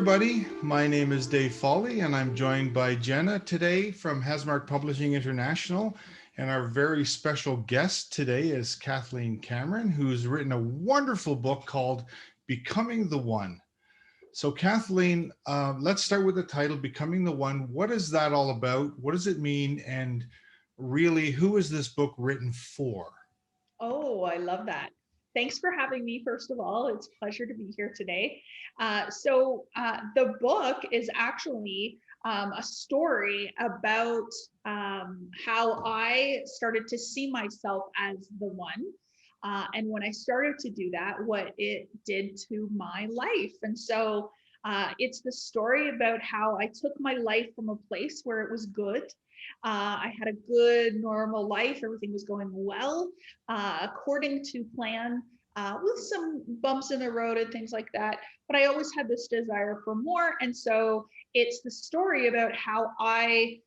everybody. My name is Dave Foley, and I'm joined by Jenna today from Hasmark Publishing International. And our very special guest today is Kathleen Cameron, who's written a wonderful book called Becoming the One. So Kathleen, let's start with the title, Becoming the One. What is that all about? What does it mean? And really, who is this book written for? Oh, I love that. Thanks for having me, first of all. It's a pleasure to be here today. The book is actually a story about how I started to see myself as the one. And when I started to do that, what it did to my life. And so it's the story about how I took my life from a place where it was good. I had a good, normal life. Everything was going well, according to plan, with some bumps in the road and things like that. But I always had this desire for more. And so it's the story about how I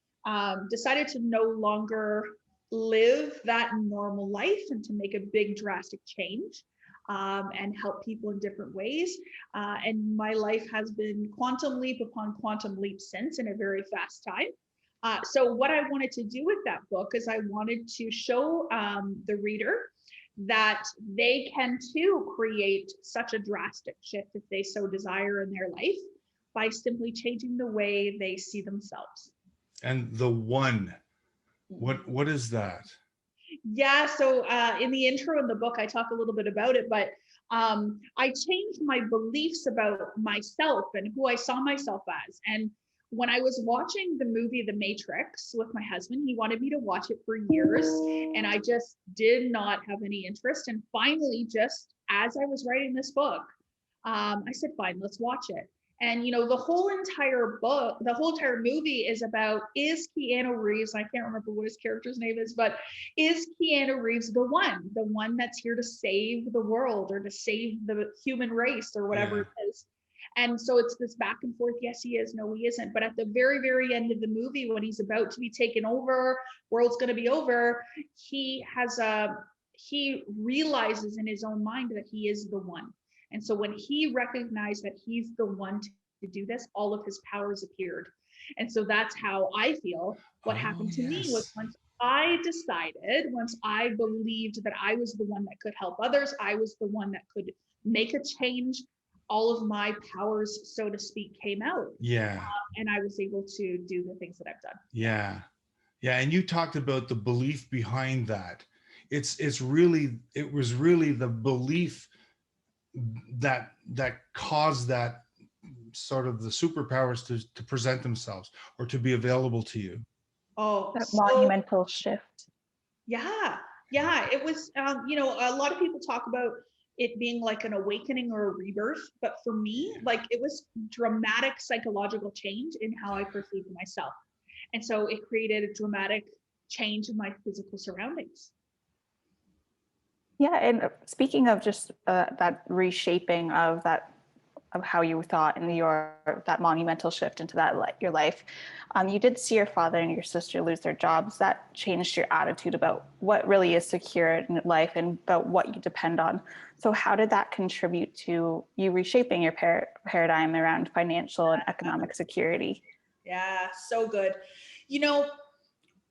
decided to no longer live that normal life and to make a big, drastic change. And help people in different ways. And my life has been quantum leap upon quantum leap since, in a very fast time. So what I wanted to do with that book is I wanted to show the reader that they can too create such a drastic shift if they so desire in their life by simply changing the way they see themselves. And the one, what is that? Yeah, so in the intro in the book, I talk a little bit about it, but I changed my beliefs about myself and who I saw myself as. And when I was watching the movie The Matrix with my husband, he wanted me to watch it for years, and I just did not have any interest. And finally, just as I was writing this book, I said, fine, let's watch it. And, you know, the whole entire book, the whole entire movie is about, is Keanu Reeves, I can't remember what his character's name is, but is Keanu Reeves the one that's here to save the world or to save the human race or whatever it is? And so it's this back and forth. Yes, he is. No, he isn't. But at the very, very end of the movie, when he's about to be taken over, world's going to be over, he realizes in his own mind that he is the one. And so when he recognized that he's the one to do this, all of his powers appeared. And so that's how I feel. What happened to me was once I believed that I was the one that could help others, I was the one that could make a change, all of my powers, so to speak, came out. Yeah. And I was able to do the things that I've done. Yeah. Yeah. And you talked about the belief behind that. It was really the belief that caused that sort of the superpowers to present themselves or to be available to you. Oh, that monumental shift. Yeah. It was, you know, a lot of people talk about it being like an awakening or a rebirth, but for me, like, it was dramatic psychological change in how I perceived myself. And so it created a dramatic change in my physical surroundings. Yeah, and speaking of just that reshaping of how you thought and that monumental shift into your life, you did see your father and your sister lose their jobs. That changed your attitude about what really is secure in life and about what you depend on. So how did that contribute to you reshaping your paradigm around financial and economic security? Yeah, so good. You know,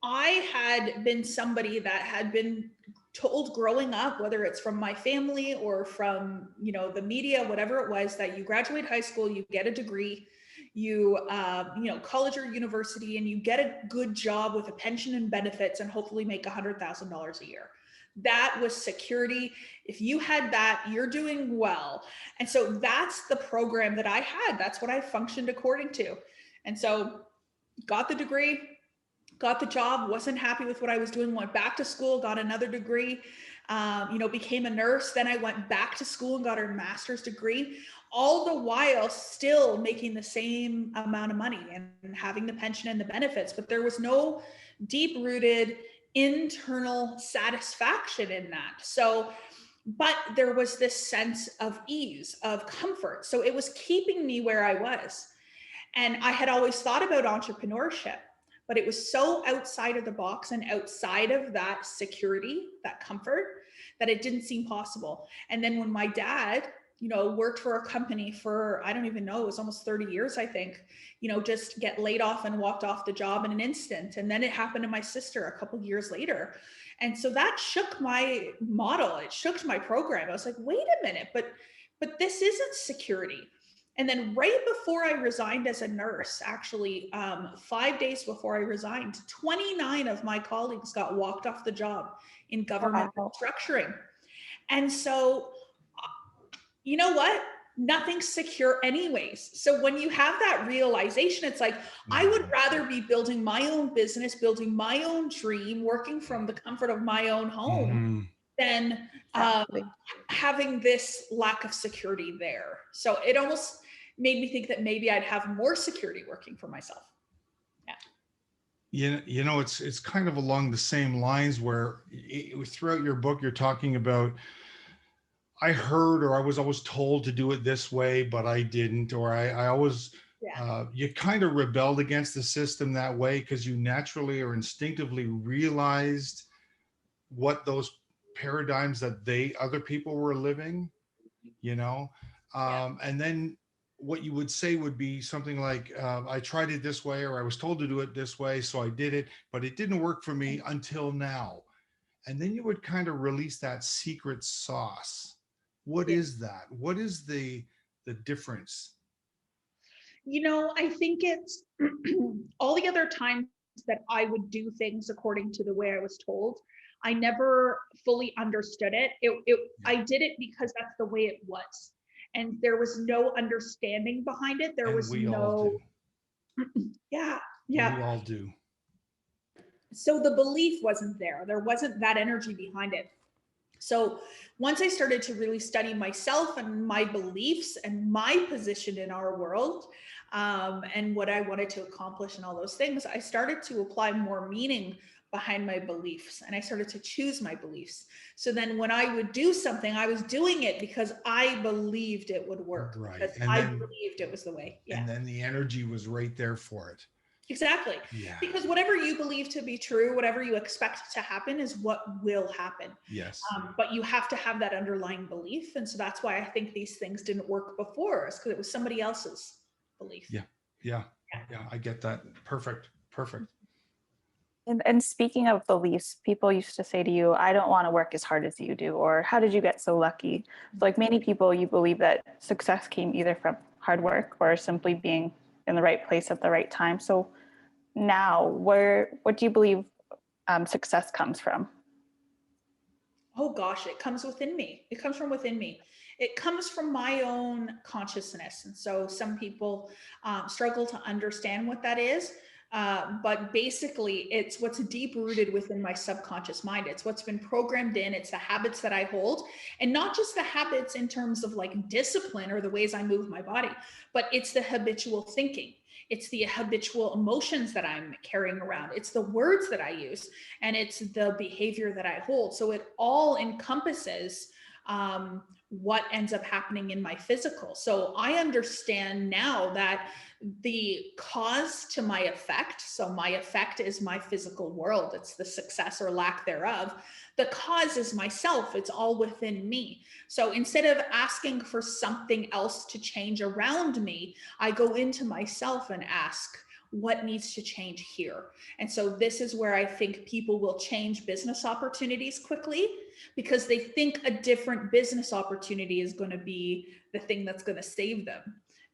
I had been somebody that had been told growing up, whether it's from my family or from, you know, the media, whatever it was, that you graduate high school, you get a degree, you know, college or university, and you get a good job with a pension and benefits and hopefully make $100,000 a year. That was security. If you had that, you're doing well. And so that's the program that I had. That's what I functioned according to. And so got the degree, got the job, wasn't happy with what I was doing, went back to school, got another degree, you know, became a nurse. Then I went back to school and got a master's degree, all the while still making the same amount of money and having the pension and the benefits. But there was no deep-rooted internal satisfaction in that. So, but there was this sense of ease, of comfort. So it was keeping me where I was. And I had always thought about entrepreneurship, but it was so outside of the box and outside of that security, that comfort, that it didn't seem possible. And then when my dad worked for a company for, I don't even know, it was almost 30 years, I think, just get laid off and walked off the job in an instant. And then it happened to my sister a couple years later. And so that shook my model. It shook my program. I was like, wait a minute, but this isn't security. And then right before I resigned as a nurse, actually, 5 days before I resigned, 29 of my colleagues got walked off the job in government restructuring. And so, you know what? Nothing's secure anyways. So when you have that realization, it's like, I would rather be building my own business, building my own dream, working from the comfort of my own home than having this lack of security there. So it almost made me think that maybe I'd have more security working for myself. Yeah. It's kind of along the same lines where throughout your book, you're talking about, I heard, or I was always told to do it this way, but I didn't, or I always, you kind of rebelled against the system that way because you naturally or instinctively realized what those paradigms that other people were living, and then what you would say would be something like, I tried it this way, or I was told to do it this way, so I did it, but it didn't work for me until now. And then you would kind of release that secret sauce. What is that? What is the difference? I think it's all the other times that I would do things according to the way I was told, I never fully understood it. I did it because that's the way it was. And there was no understanding behind it. There was no, yeah. We all do. So the belief wasn't there. There wasn't that energy behind it. So once I started to really study myself and my beliefs and my position in our world, and what I wanted to accomplish and all those things, I started to apply more meaning behind my beliefs, and I started to choose my beliefs. So then when I would do something, I was doing it because I believed it would work. Right. Because I believed it was the way. Yeah. And then the energy was right there for it. Exactly. Yeah. Because whatever you believe to be true, whatever you expect to happen is what will happen. Yes. But you have to have that underlying belief. And so that's why I think these things didn't work before us, because it was somebody else's belief. Yeah. I get that. Perfect. And speaking of beliefs, people used to say to you, I don't want to work as hard as you do, or how did you get so lucky? Like many people, you believe that success came either from hard work or simply being in the right place at the right time. So now, what do you believe success comes from? Oh gosh, it comes within me. It comes from within me. It comes from my own consciousness. And so some people struggle to understand what that is. But basically, it's what's deep rooted within my subconscious mind. It's what's been programmed in. It's the habits that I hold, and not just the habits in terms of like discipline or the ways I move my body, but it's the habitual thinking. It's the habitual emotions that I'm carrying around. It's the words that I use, and it's the behavior that I hold. So it all encompasses what ends up happening in my physical. So I understand now that the cause to my effect, so my effect is my physical world, it's the success or lack thereof. The cause is myself, it's all within me. So instead of asking for something else to change around me, I go into myself and ask, what needs to change here? And so this is where I think people will change business opportunities quickly, because they think a different business opportunity is going to be the thing that's going to save them.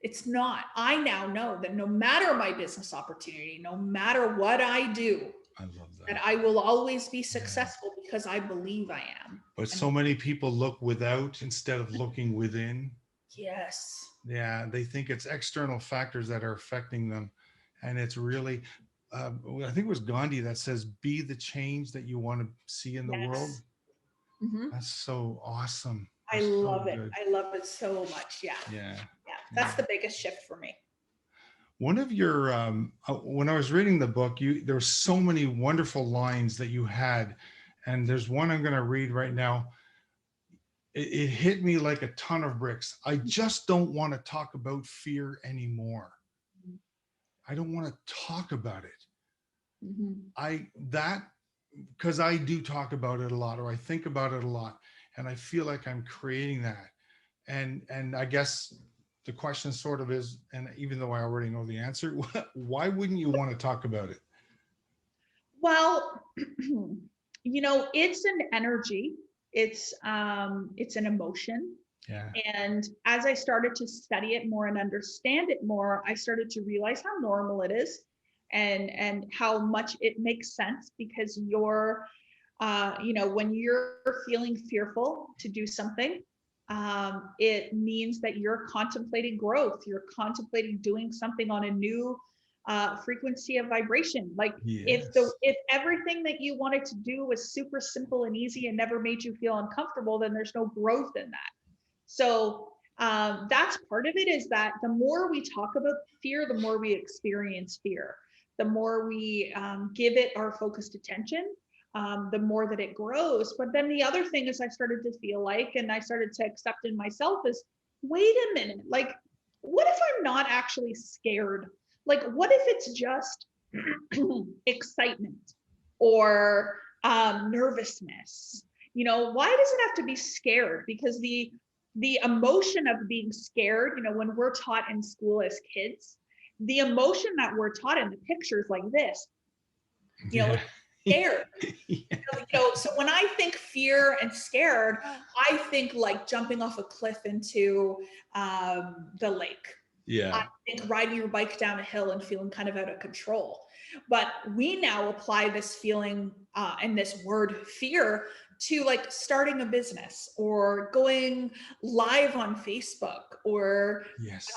It's not. I now know that no matter my business opportunity, no matter what I do, I love that I will always be successful because I believe I am. But so many people look without instead of looking within. Yes. Yeah, they think it's external factors that are affecting them. And it's really, I think it was Gandhi that says, be the change that you want to see in the world. Mm-hmm. That's so awesome. I love it. I love it so much. Yeah. That's the biggest shift for me. One of your, when I was reading the book, there were so many wonderful lines that you had. And there's one I'm going to read right now. It hit me like a ton of bricks. I just don't want to talk about fear anymore. I don't want to talk about it. Because I do talk about it a lot, or I think about it a lot, and I feel like I'm creating that. And I guess the question sort of is, and even though I already know the answer, why wouldn't you want to talk about it? Well, it's an energy. It's an emotion. Yeah. And as I started to study it more and understand it more, I started to realize how normal it is, and how much it makes sense, because when you're feeling fearful to do something, it means that you're contemplating growth. You're contemplating doing something on a new frequency of vibration. Like if Yes. everything that you wanted to do was super simple and easy and never made you feel uncomfortable, then there's no growth in that. So that's part of it, is that the more we talk about fear, the more we experience fear. The more we give it our focused attention, the more that it grows. But then the other thing is, I started to feel like, and I started to accept in myself, is, wait a minute, like, what if I'm not actually scared? Like, what if it's just excitement or nervousness? Why does it have to be scared? Because the emotion of being scared, when we're taught in school as kids, the emotion that we're taught in the pictures like this, like scared. Yeah. So when I think fear and scared, I think like jumping off a cliff into the lake. Yeah. I think riding your bike down a hill and feeling kind of out of control. But we now apply this feeling and this word fear to like starting a business, or going live on Facebook, or Yes.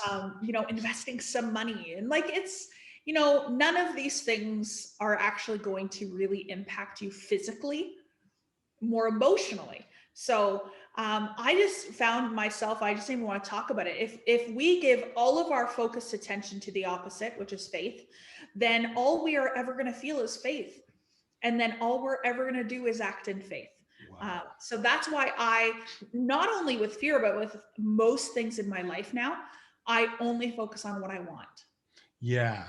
investing some money. And like, it's, none of these things are actually going to really impact you physically, more emotionally. So I just found myself, I just didn't even want to talk about it. If we give all of our focused attention to the opposite, which is faith, then all we are ever going to feel is faith. And then all we're ever going to do is act in faith. Wow. So that's why I, not only with fear, but with most things in my life now, I only focus on what I want. Yeah.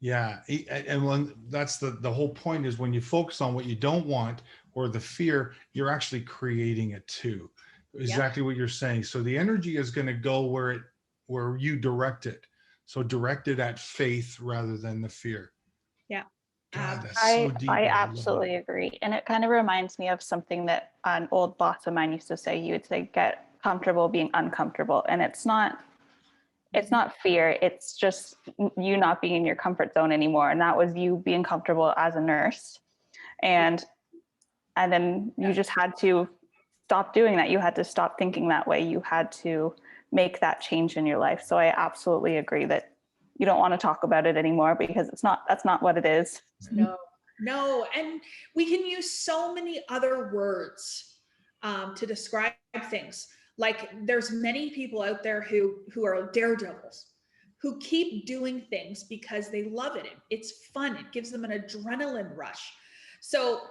Yeah. And when that's the whole point, is when you focus on what you don't want, or the fear, you're actually creating it too. Exactly what you're saying. So the energy is going to go where you direct it. So direct it at faith rather than the fear. Yeah. God, that's so deep. I I love absolutely agree. And it kind of reminds me of something that an old boss of mine used to say. He would say, get comfortable being uncomfortable. And it's not fear. It's just you not being in your comfort zone anymore. And that was you being comfortable as a nurse. And then you just had to stop doing that. You had to stop thinking that way. You had to make that change in your life. So I absolutely agree that you don't want to talk about it anymore, because that's not what it is. No. And we can use so many other words to describe things. Like, there's many people out there who are daredevils, who keep doing things because they love it. It's fun. It gives them an adrenaline rush. So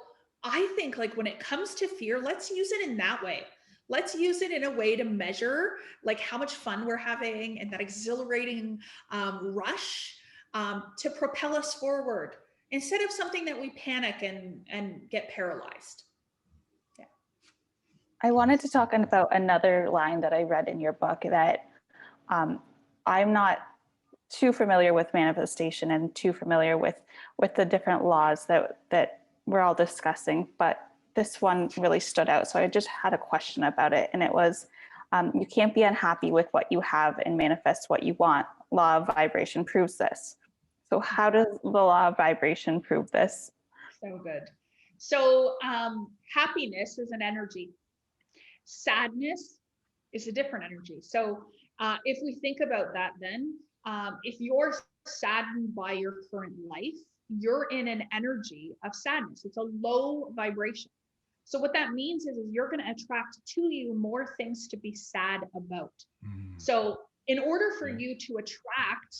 I think, like, when it comes to fear, let's use it in that way. Let's use it in a way to measure like how much fun we're having, and that exhilarating rush to propel us forward, instead of something that we panic and get paralyzed. Yeah. I wanted to talk about another line that I read in your book, that I'm not too familiar with manifestation and too familiar with the different laws that we're all discussing, but this one really stood out. So I just had a question about it. And it was, you can't be unhappy with what you have and manifest what you want. Law of vibration proves this. So how does the law of vibration prove this? So good. So happiness is an energy. Sadness is a different energy. So if we think about that, then if you're saddened by your current life, you're in an energy of sadness. It's a low vibration. So what that means is you're going to attract to you more things to be sad about. So in order for you to attract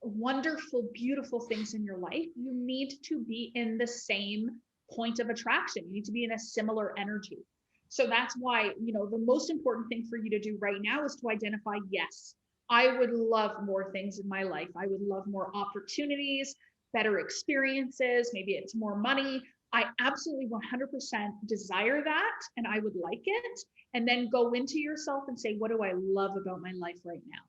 wonderful, beautiful things in your life, you need to be in the same point of attraction. You need to be in a similar energy. So that's why, the most important thing for you to do right now is to identify, yes, I would love more things in my life. I would love more opportunities, better experiences. Maybe it's more money. I absolutely 100% desire that and I would like it. And then go into yourself and say, what do I love about my life right now?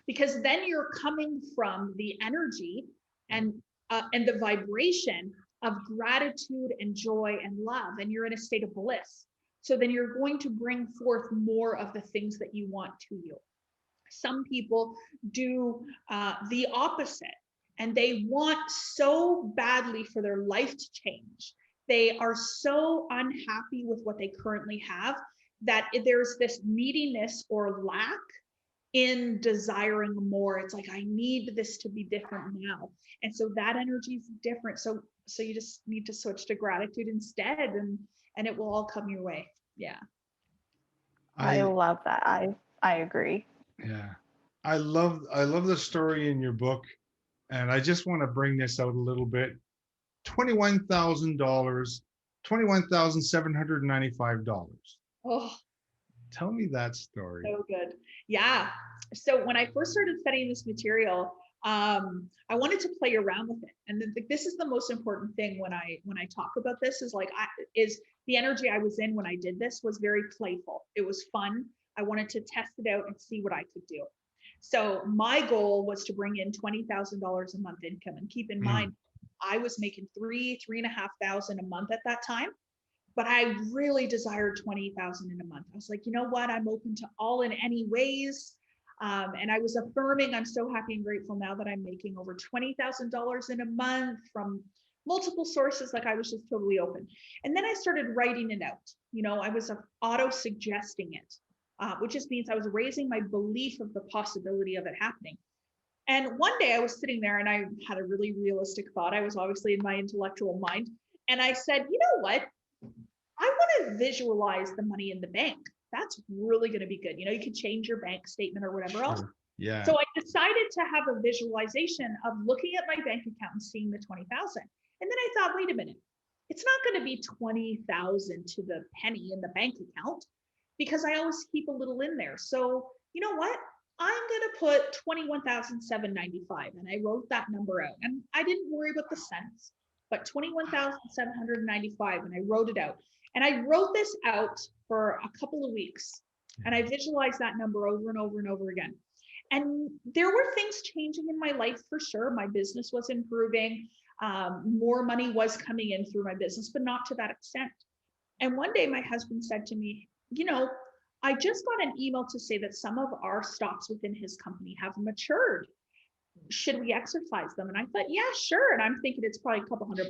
Because then you're coming from the energy and the vibration of gratitude and joy and love, and you're in a state of bliss. So then you're going to bring forth more of the things that you want to you. Some people do the opposite, and they want so badly for their life to change. They are so unhappy with what they currently have that there's this neediness or lack in desiring more. It's like, I need this to be different now. And so that energy is different. So you just need to switch to gratitude instead, and it will all come your way. Yeah. I love that. I agree. Yeah. I love the story in your book. And I just want to bring this out a little bit. $21,000, $21,795. Oh, Tell me that story. so good. Yeah. So when I first started studying this material, I wanted to play around with it. And this is the most important thing when I talk about this is like, is the energy I was in when I did this was very playful. It was fun. I wanted to test it out and see what I could do. So my goal was to bring in $20,000 a month income. And keep in mind, I was making $3,500 a month at that time, but I really desired 20,000 in a month. I was like, you know what? I'm open to all in any ways. And I was affirming, I'm so happy and grateful now that I'm making over $20,000 in a month from multiple sources. Like I was just totally open. And then I started writing it out. You know, I was auto suggesting it. Which just means I was raising my belief of the possibility of it happening. And one day I was sitting there and I had a really realistic thought. I was obviously in my intellectual mind. And I said, you know what? I want to visualize the money in the bank. That's really going to be good. You know, you could change your bank statement or whatever else. Yeah. So I decided to have a visualization of looking at my bank account and seeing the 20,000. And then I thought, wait a minute, it's not going to be 20,000 to the penny in the bank account, because I always keep a little in there. So you know what? I'm going to put 21,795. And I wrote that number out. And I didn't worry about the cents, but 21,795. And I wrote it out. And I wrote this out for a couple of weeks. And I visualized that number over and over and over again. And there were things changing in my life for sure. My business was improving. More money was coming in through my business, but not to that extent. And one day my husband said to me, you know, I just got an email to say that some of our stocks within his company have matured. Should we exercise them? And I thought, yeah, sure. And I'm thinking it's probably a couple $100.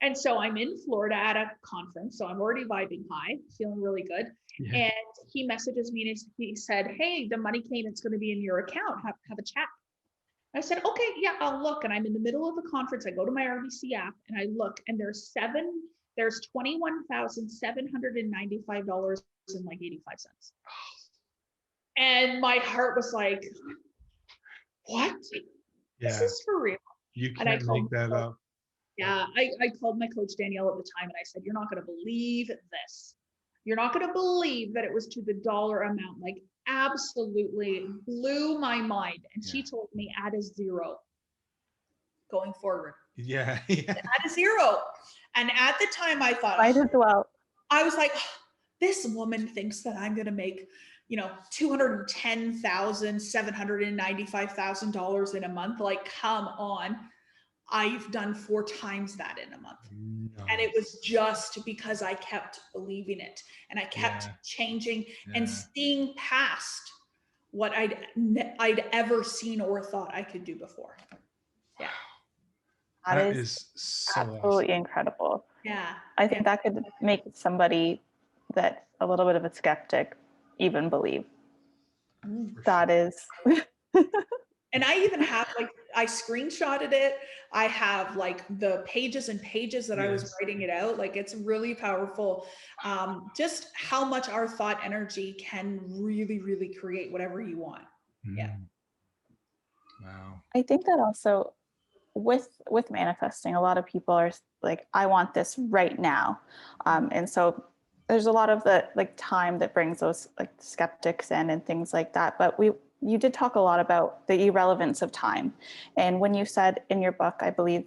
And so I'm in Florida at a conference. So I'm already vibing high, feeling really good. Yeah. And he messages me and he said, hey, the money came, it's going to be in your account. Have a chat. I said, okay, yeah, I'll look. And I'm in the middle of the conference. I go to my RBC app and I look, and there's $21,795 and like 85 cents. And my heart was like, what? Yeah. This is for real. You can't make that up. Yeah, I called my coach Danielle at the time and I said, you're not going to believe this. You're not going to believe that it was to the dollar amount. Like absolutely blew my mind. And she told me add a zero going forward. Yeah. Add a zero. And at the time I thought, might as well. I was like, this woman thinks that I'm going to make, you know, $210,795,000 in a month. Like, come on. I've done 4 times that in a month. Nice. And it was just because I kept believing it and I kept changing and seeing past what I'd ever seen or thought I could do before. Yeah. That is so absolutely awesome. Incredible. Yeah. I think that could make somebody that's a little bit of a skeptic even believe. That is. And I even have I screenshotted it. I have like the pages and pages that I was writing it out. Like it's really powerful. Just how much our thought energy can really, really create whatever you want. Yeah. Wow. I think that also with manifesting, a lot of people are like, I want this right now. And so there's a lot of the like time that brings those like skeptics in and things like that. But you did talk a lot about the irrelevance of time. And when you said in your book, I believe,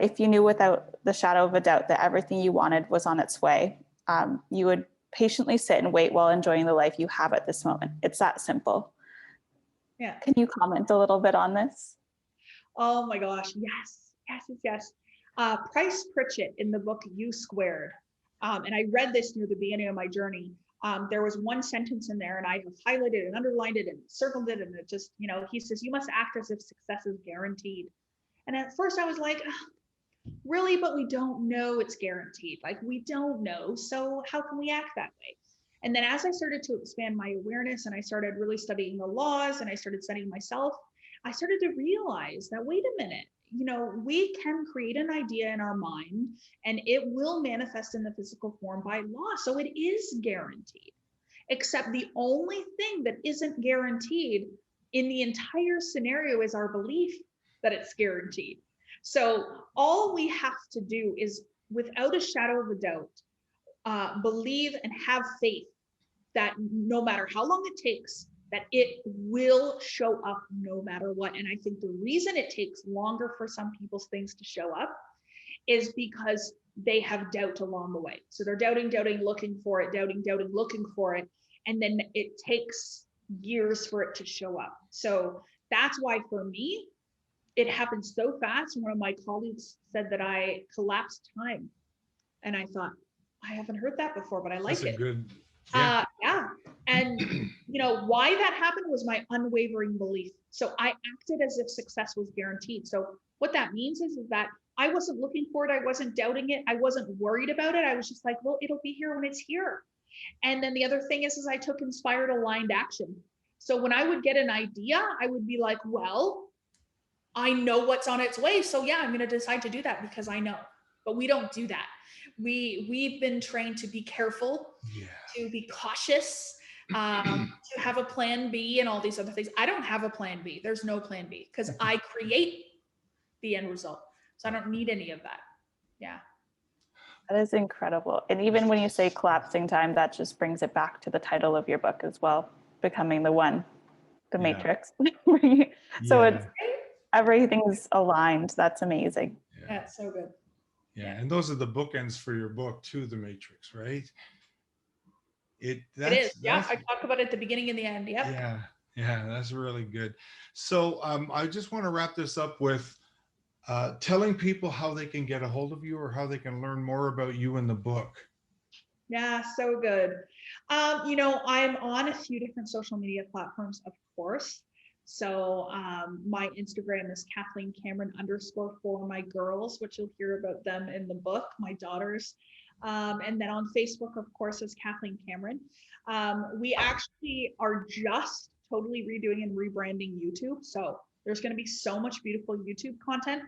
If you knew without the shadow of a doubt that everything you wanted was on its way, you would patiently sit and wait while enjoying the life you have at this moment. It's that simple. Yeah. Can you comment a little bit on this? Oh my gosh, yes, yes, yes, yes. Price Pritchett in the book U Squared, and I read this near the beginning of my journey. There was one sentence in there, and I have highlighted and underlined it and circled it, and it just, he says, "You must act as if success is guaranteed." And at first I was like, really? But we don't know it's guaranteed. Like, we don't know. So how can we act that way? And then as I started to expand my awareness and I started really studying the laws and I started studying myself, I started to realize that, wait a minute, we can create an idea in our mind and it will manifest in the physical form by law. So it is guaranteed, except the only thing that isn't guaranteed in the entire scenario is our belief that it's guaranteed. So all we have to do is, without a shadow of a doubt, believe and have faith that no matter how long it takes, that it will show up no matter what. And I think the reason it takes longer for some people's things to show up is because they have doubt along the way. So they're doubting, looking for it, doubting, looking for it. And then it takes years for it to show up. So that's why for me, it happened so fast. One of my colleagues said that I collapsed time. And I thought, I haven't heard that before, but I like That's it. good. Yeah. And why that happened was my unwavering belief. So I acted as if success was guaranteed. So what that means is that I wasn't looking for it. I wasn't doubting it. I wasn't worried about it. I was just like, well, it'll be here when it's here. And then the other thing is I took inspired aligned action. So when I would get an idea, I would be like, well, I know what's on its way. So yeah, I'm going to decide to do that because I know. But we don't do that. We've been trained to be careful, to be cautious, to have a plan B and all these other things. I don't have a plan B. There's no plan B because I create the end result. So I don't need any of that. Yeah. That is incredible. And even when you say collapsing time, that just brings it back to the title of your book as well, Becoming the One, the Matrix. So it's everything's aligned. That's amazing. Yeah, it's so good. Yeah, and those are the bookends for your book too, The Matrix, right? It is. Yeah, I talk about it at the beginning and the end. Yep. Yeah, that's really good. So I just want to wrap this up with telling people how they can get a hold of you or how they can learn more about you in the book. Yeah, so good. I'm on a few different social media platforms, of course. So my Instagram is Kathleen Cameron _ for my girls, which you'll hear about them in the book, my daughters. And then on Facebook, of course, is Kathleen Cameron. We actually are just totally redoing and rebranding YouTube. So there's going to be so much beautiful YouTube content.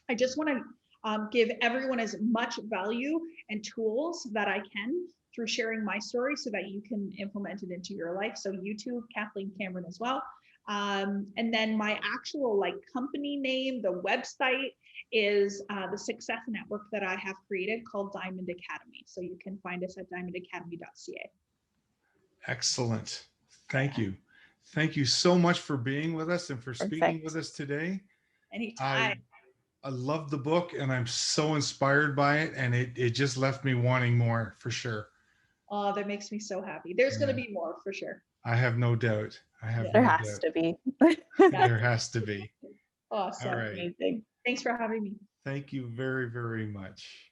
I just want to give everyone as much value and tools that I can through sharing my story so that you can implement it into your life. So YouTube, Kathleen Cameron as well. And then my actual company name, the website is the success network that I have created called Diamond Academy. So you can find us at diamondacademy.ca. Excellent. Thank you. Thank you so much for being with us and for speaking with us today. Anytime. I love the book and I'm so inspired by it, and it just left me wanting more for sure. Oh, that makes me so happy. There's going to be more for sure. I have no doubt. There has to be. There has to be. Awesome. All right. Amazing. Thanks for having me. Thank you very, very much.